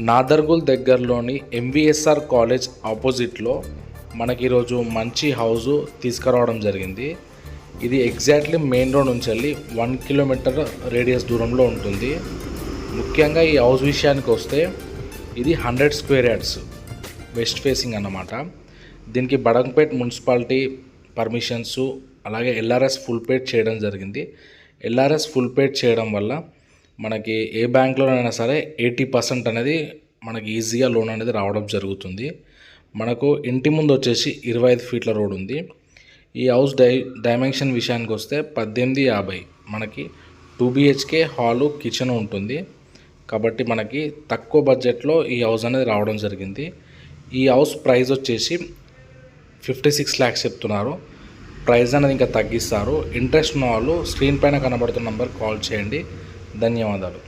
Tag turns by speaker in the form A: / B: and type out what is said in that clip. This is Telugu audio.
A: నాదర్గుల్ దగ్గరలోని ఎంవిఎస్ఆర్ కాలేజ్ ఆపోజిట్లో మనకి ఈరోజు మంచి హౌజు తీసుకురావడం జరిగింది. ఇది ఎగ్జాక్ట్లీ మెయిన్ రోడ్ నుంచి వెళ్ళి 1 కిలోమీటర్ రేడియస్ దూరంలో ఉంటుంది. ముఖ్యంగా ఈ హౌస్ విషయానికి వస్తే ఇది 100 స్క్వేర్ యార్డ్స్ వెస్ట్ ఫేసింగ్ అన్నమాట. దీనికి బడంగపేట్ మున్సిపాలిటీ పర్మిషన్స్ అలాగే ఎల్ఆర్ఎస్ ఫుల్ పేడ్ చేయడం జరిగింది. ఎల్ఆర్ఎస్ ఫుల్ పేడ్ చేయడం వల్ల మనకి ఏ బ్యాంక్లోనైనా సరే 80% అనేది మనకి ఈజీగా లోన్ అనేది రావడం జరుగుతుంది. మనకు ఇంటి ముందు వచ్చేసి 25 ఫీట్ల రోడ్ ఉంది. ఈ హౌస్ డైమెన్షన్ విషయానికి వస్తే 1850 మనకి 2 BHK హాలు కిచెన్ ఉంటుంది. కాబట్టి మనకి తక్కువ బడ్జెట్లో ఈ హౌస్ అనేది రావడం జరిగింది. ఈ హౌస్ ప్రైస్ వచ్చేసి 56 lakhs చెప్తున్నారు. ప్రైస్ అనేది ఇంకా తగ్గిస్తారు. ఇంట్రెస్ట్ ఉన్న వాళ్ళు స్క్రీన్ పైన కనబడుతున్న నెంబర్ కాల్ చేయండి. ధన్యవాదాలు.